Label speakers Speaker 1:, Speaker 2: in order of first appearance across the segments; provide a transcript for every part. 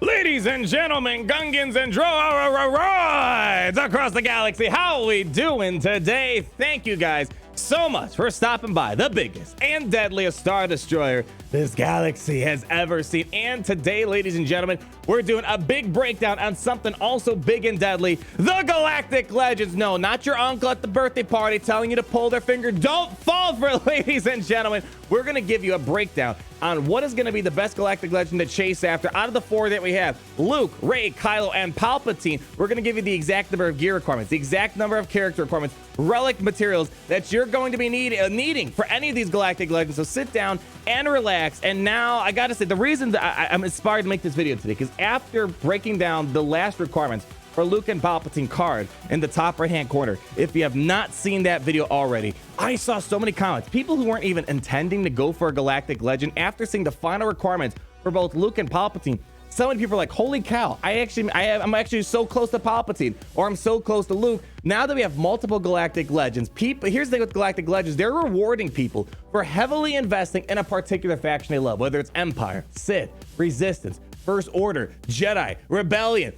Speaker 1: Ladies and gentlemen, Gungans and droids across the galaxy, how we doing today? Thank you guys so much for stopping by the biggest and deadliest Star Destroyer this galaxy has ever seen. And today, ladies and gentlemen, we're doing a big breakdown on something also big and deadly, the Galactic Legends. No, not your uncle at the birthday party telling you to pull their finger. Don't fall for it, ladies and gentlemen. We're going to give you a breakdown on what is going to be the best Galactic Legend to chase after out of the four that we have: Luke, Rey, Kylo, and Palpatine. We're going to give you the exact number of gear requirements, the exact number of character requirements, relic materials that you're going to be needing for any of these Galactic Legends. So sit down and relax. And now I gotta say, the reason that I'm inspired to make this video today, because after breaking down the last requirements for Luke and Palpatine card in the top right hand corner, if you have not seen that video already, I saw so many comments, people who weren't even intending to go for a Galactic Legend after seeing the final requirements for both Luke and Palpatine. So many people are like, holy cow, I'm actually so close to Palpatine, or I'm so close to Luke. Now that we have multiple Galactic Legends, here's the thing with Galactic Legends, they're rewarding people for heavily investing in a particular faction they love, whether it's Empire, Sith, Resistance, First Order, Jedi, Rebellion.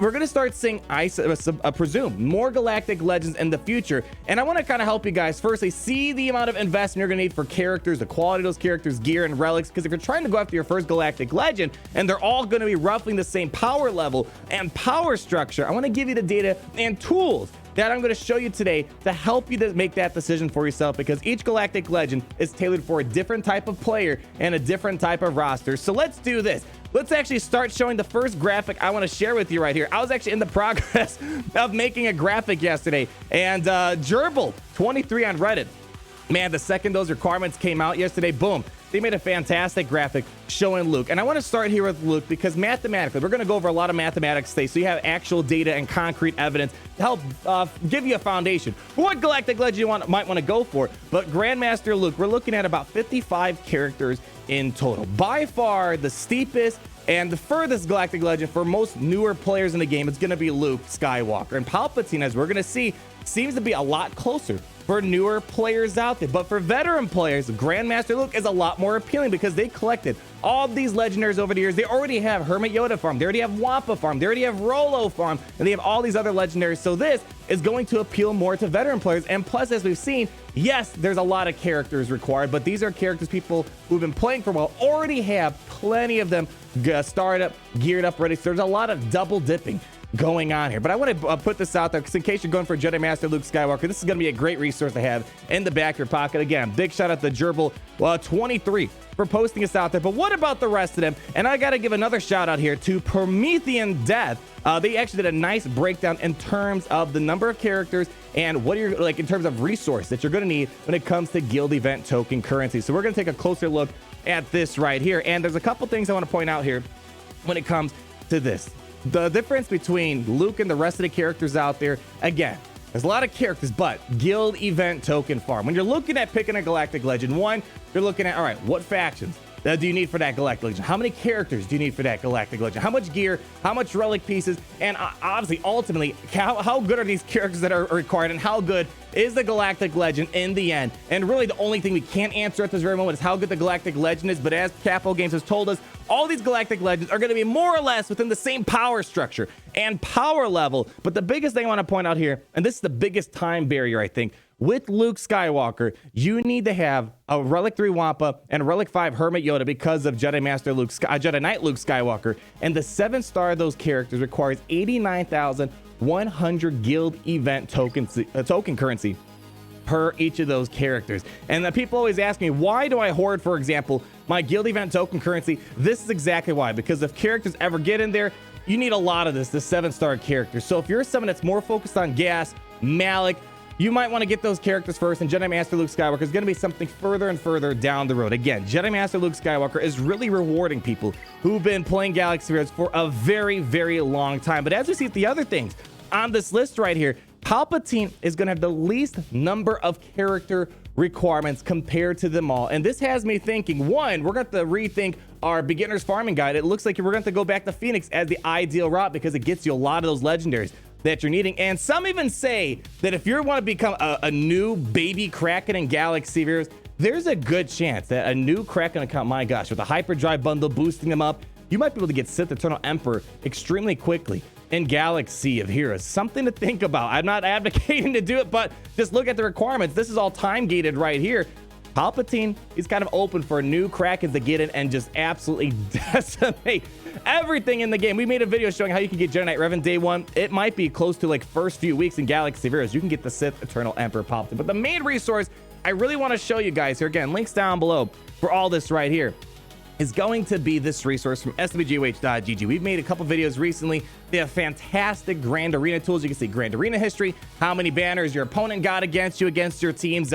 Speaker 1: We're going to start seeing, I presume, more Galactic Legends in the future. And I want to kind of help you guys, firstly, see the amount of investment you're going to need for characters, the quality of those characters, gear, and relics. Because if you're trying to go after your first Galactic Legend, and they're all going to be roughly the same power level and power structure, I want to give you the data and tools that I'm going to show you today to help you to make that decision for yourself, because each Galactic Legend is tailored for a different type of player and a different type of roster. So let's do this. Let's actually start showing the first graphic I want to share with you right here. I was actually in the progress of making a graphic yesterday, and Gerbil23 on Reddit, man, the second those requirements came out yesterday, boom, they made a fantastic graphic showing Luke. And I want to start here with Luke because mathematically, we're going to go over a lot of mathematics today, so you have actual data and concrete evidence to help give you a foundation for what Galactic Legend you might want to go for. But Grandmaster Luke, we're looking at about 55 characters in total. By far the steepest and the furthest Galactic Legend for most newer players in the game, it's going to be Luke Skywalker. And Palpatine, as we're going to see, seems to be a lot closer for newer players out there. But for veteran players, Grandmaster Luke is a lot more appealing because they collected all of these legendaries over the years. They already have Hermit Yoda farm, they already have Wampa farm, they already have Rolo farm, and they have all these other legendaries. So this is going to appeal more to veteran players. And plus, as we've seen, yes, there's a lot of characters required, but these are characters people who've been playing for a while already have plenty of them started up, geared up, ready. So there's a lot of double dipping going on here. But I want to put this out there because in case you're going for Jedi Master Luke Skywalker, this is going to be a great resource to have in the back of your pocket. Again, big shout out to Gerbil23 for posting us out there. But what about the rest of them? And I got to give another shout out here to Promethean Death. They actually did a nice breakdown in terms of the number of characters and what you're like in terms of resource that you're going to need when it comes to guild event token currency. So we're going to take a closer look at this right here. And there's a couple things I want to point out here when it comes to this. The difference between Luke and the rest of the characters out there, again, there's a lot of characters, but guild event token farm. When you're looking at picking a Galactic Legend, one, you're looking at, all right, what factions do you need for that Galactic Legend? How many characters do you need for that Galactic Legend? How much gear? How much relic pieces? And obviously, ultimately, how good are these characters that are required, and how good is the Galactic Legend in the end? And really, the only thing we can't answer at this very moment is how good the Galactic Legend is. But as Capital Games has told us, all these Galactic Legends are going to be more or less within the same power structure and power level. But the biggest thing I want to point out here, and this is the biggest time barrier, I think, with Luke Skywalker, you need to have a Relic 3 Wampa and Relic 5 Hermit Yoda because of Jedi Knight Luke Skywalker. And the 7-star of those characters requires 89,100 guild event token currency per each of those characters. And the people always ask me, why do I hoard, for example, my guild event token currency? This is exactly why, because if characters ever get in there, you need a lot of the 7-star characters. So if you're someone that's more focused on gas, Malik, you might want to get those characters first, and Jedi Master Luke Skywalker is going to be something further and further down the road. Again, Jedi Master Luke Skywalker is really rewarding people who've been playing Galaxy Heroes for a very, very long time. But as we see the other things on this list right here, Palpatine is going to have the least number of character requirements compared to them all. And this has me thinking, one, we're going to rethink our beginner's farming guide. It looks like we're going to go back to Phoenix as the ideal route because it gets you a lot of those legendaries that you're needing. And some even say that if you want to become a new baby Kraken in Galaxy Heroes, there's a good chance that a new Kraken account, my gosh, with a hyperdrive bundle boosting them up, you might be able to get Sith Eternal Emperor extremely quickly in Galaxy of Heroes. Something to think about. I'm not advocating to do it, but just look at the requirements. This is all time gated right here. Palpatine is kind of open for new Krakens to get in and just absolutely decimate everything in the game. We made a video showing how you can get Jedi Knight Revan day one. It might be close to like first few weeks in Galaxy of Heroes. You can get the Sith Eternal Emperor Palpatine. But the main resource I really want to show you guys here, again, links down below for all this right here, is going to be this resource from SWGoH.gg. We've made a couple videos recently. They have fantastic Grand Arena tools. You can see Grand Arena history, how many banners your opponent got against you, against your teams,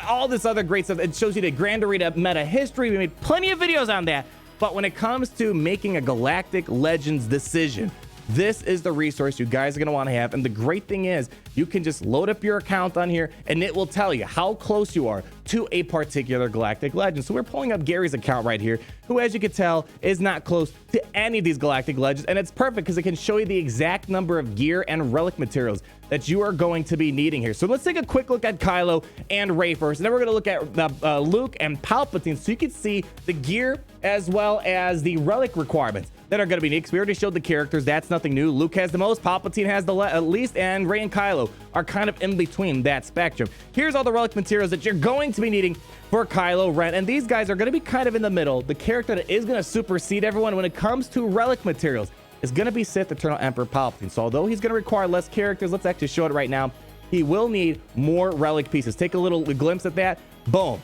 Speaker 1: all this other great stuff. It shows you the Grand Arena meta history. We made plenty of videos on that. But when it comes to making a Galactic Legends decision, this is the resource you guys are going to want to have. And the great thing is you can just load up your account on here and it will tell you how close you are to a particular Galactic Legend. So we're pulling up Gary's account right here, who, as you can tell, is not close to any of these Galactic Legends. And it's perfect because it can show you the exact number of gear and relic materials that you are going to be needing here. So let's take a quick look at Kylo and Rey first. And then we're going to look at Luke and Palpatine so you can see the gear as well as the relic requirements that are going to be neat, because we already showed the characters. That's nothing new. Luke has the most, Palpatine has the least, and Rey and Kylo are kind of in between that spectrum. Here's all the relic materials that you're going to be needing for Kylo Ren, and these guys are going to be kind of in the middle. The character that is going to supersede everyone when it comes to relic materials is going to be Sith Eternal Emperor Palpatine. So although he's going to require less characters, let's actually show it right now. He will need more relic pieces. Take a little glimpse at that. Boom.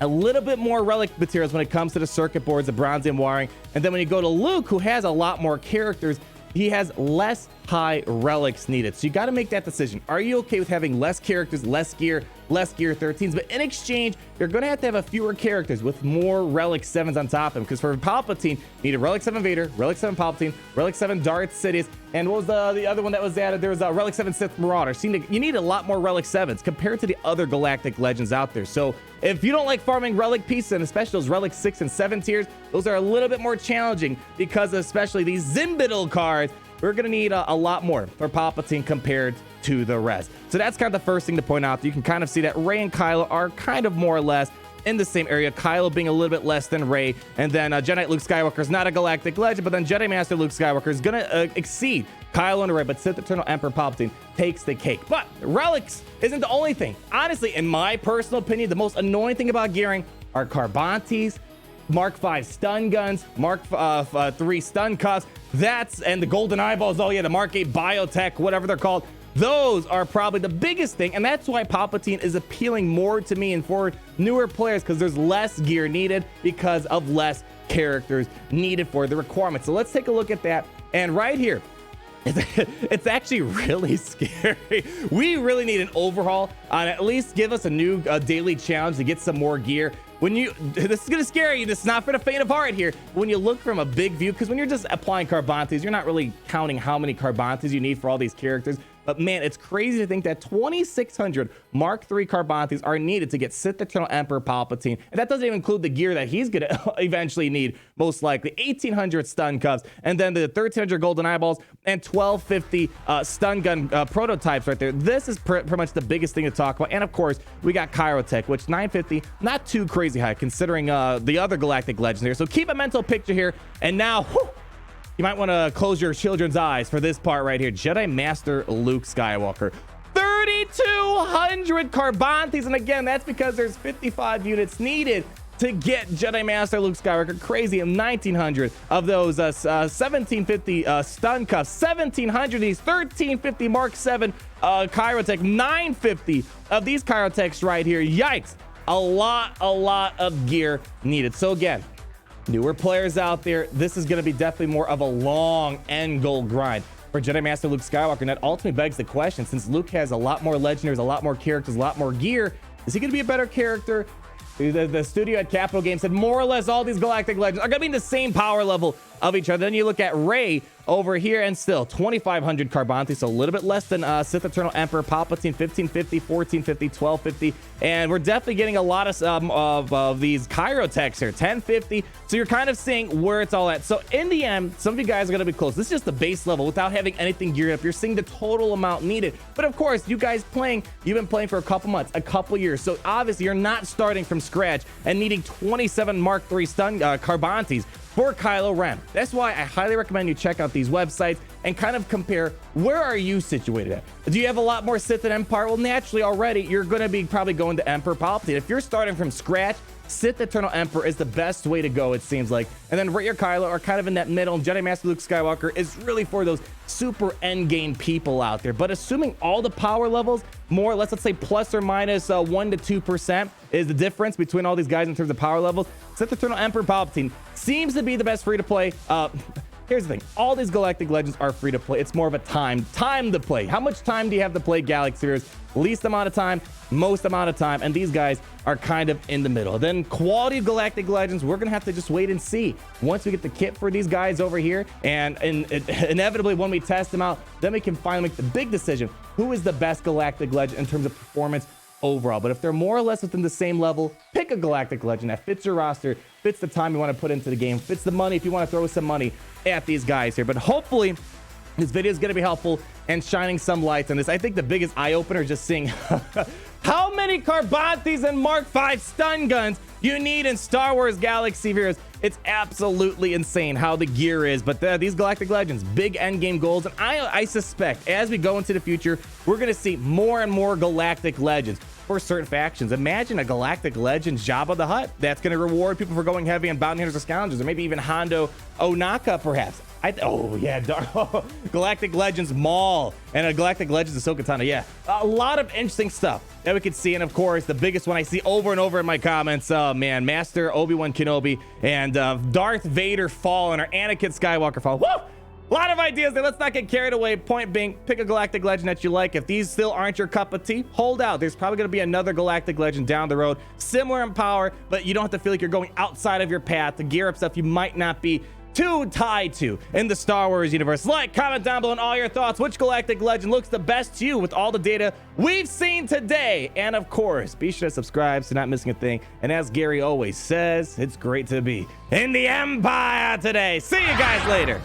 Speaker 1: A little bit more relic materials when it comes to the circuit boards, the bronzium wiring. And then when you go to Luke, who has a lot more characters, he has less high relics needed. So you got to make that decision. Are you okay with having less characters, less gear 13s? But in exchange, you're going to have a fewer characters with more relic 7s on top of them. Because for Palpatine, you need a relic 7 Vader, relic 7 Palpatine, relic 7 Darth Sidious, and what was the other one that was added? There was a relic 7 Sith Marauder. So you need a lot more relic 7s compared to the other Galactic Legends out there. So if you don't like farming relic pieces, and especially those relic 6 and 7 tiers, those are a little bit more challenging because especially these Zimbital cards, we're going to need a lot more for Palpatine compared to the rest. So that's kind of the first thing to point out. You can kind of see that Rey and Kylo are kind of more or less in the same area, Kylo being a little bit less than Rey, and then Jedi Knight Luke Skywalker is not a Galactic Legend, but then Jedi Master Luke Skywalker is going to exceed Kylo and Rey, but Sith Eternal Emperor Palpatine takes the cake. But Relics isn't the only thing. Honestly, in my personal opinion, the most annoying thing about gearing are Carbantes, Mark 5 stun guns, Mark 3 stun cuffs, and the golden eyeballs. Oh yeah, the Mark 8 biotech, whatever they're called. Those are probably the biggest thing, and that's why Palpatine is appealing more to me and for newer players, because there's less gear needed because of less characters needed for the requirements. So let's take a look at that. And right here, it's actually really scary. We really need an overhaul on at least give us a new daily challenge to get some more gear. This is gonna scare you. This is not for the faint of heart here. When you look from a big view, because when you're just applying Carbantes, you're not really counting how many Carbantes you need for all these characters. But man, it's crazy to think that 2,600 Mark III Carbantes are needed to get Sith Eternal Emperor Palpatine. And that doesn't even include the gear that he's going to eventually need, most likely. 1,800 stun cuffs, and then the 1,300 golden eyeballs, and 1,250 stun gun prototypes right there. This is pretty much the biggest thing to talk about. And of course, we got Kyrotech, which 950, not too crazy high considering the other Galactic Legends here. So keep a mental picture here. And now, whew, you might want to close your children's eyes for this part right here. Jedi Master Luke Skywalker. 3,200 Carbantes. And again, that's because there's 55 units needed to get Jedi Master Luke Skywalker. Crazy. 1,900 of those 1,750 stun cuffs. 1,700 of these 1,350 Mark 7 Kyrotech. 950 of these Kyrotechs right here. Yikes. A lot of gear needed. So again, newer players out there, this is going to be definitely more of a long end goal grind for Jedi Master Luke Skywalker. And that ultimately begs the question, since Luke has a lot more legendaries, a lot more characters, a lot more gear, is he going to be a better character? The studio at Capital Games said more or less all these Galactic Legends are going to be in the same power level of each other. Then you look at Rey over here, and still 2,500 Carbantes, so a little bit less than Sith Eternal Emperor Palpatine. 1,550, 1,450, 1,250, and we're definitely getting a lot of these Kyrotechs here. 1,050. So you're kind of seeing where it's all at. So in the end, some of you guys are going to be close. This is just the base level without having anything geared up. You're seeing the total amount needed. But of course, you guys you've been playing for a couple months, a couple years. So obviously, you're not starting from scratch and needing 27 Mark III stun Carbantes for Kylo Ren. That's why I highly recommend you check out these websites and kind of compare, where are you situated at? Do you have a lot more Sith and Empire? Well, naturally already, you're going to be probably going to Emperor Palpatine. If you're starting from scratch, Sith Eternal Emperor is the best way to go, it seems like. And then Rey or Kylo are kind of in that middle. Jedi Master Luke Skywalker is really for those super endgame people out there. But assuming all the power levels, more or less, let's say plus or minus 1 to 2% is the difference between all these guys in terms of power levels. Sith Eternal Emperor Palpatine seems to be the best free to play. Here's the thing. All these Galactic Legends are free to play. It's more of a time to play. How much time do you have to play Galaxy Heroes? Least amount of time, most amount of time, and these guys are kind of in the middle. Then quality of Galactic Legends, we're gonna have to just wait and see. Once we get the kit for these guys over here, and inevitably when we test them out, then we can finally make the big decision. Who is the best Galactic Legend in terms of performance overall? But if they're more or less within the same level, pick a Galactic Legend that fits your roster, fits the time you want to put into the game, fits the money if you want to throw some money at these guys here. But hopefully this video is going to be helpful and shining some lights on this. I think the biggest eye-opener is just seeing how many Carbanthis and Mark V stun guns you need in Star Wars Galaxy Heroes. It's absolutely insane how the gear is. But these Galactic Legends, big endgame goals. And I suspect as we go into the future, we're going to see more and more Galactic Legends for certain factions. Imagine a Galactic Legend Jabba the Hutt. That's going to reward people for going heavy on Bounty Hunters or Scoundrels, or maybe even Hondo Onaka, perhaps. Oh, yeah, Galactic Legends Maul and a Galactic Legends Ahsoka Tano. Yeah, a lot of interesting stuff that we could see. And of course, the biggest one I see over and over in my comments, oh man, Master Obi-Wan Kenobi and Darth Vader Fallen, or Anakin Skywalker Fallen. Woo! A lot of ideas there. Let's not get carried away. Point being, pick a Galactic Legend that you like. If these still aren't your cup of tea, hold out. There's probably going to be another Galactic Legend down the road, similar in power, but you don't have to feel like you're going outside of your path to gear up stuff you might not be too tied to in the Star Wars universe. Like, comment down below on all your thoughts. Which Galactic Legend looks the best to you with all the data we've seen today? And of course, be sure to subscribe so you're not missing a thing. And as Gary always says, it's great to be in the Empire today. See you guys later.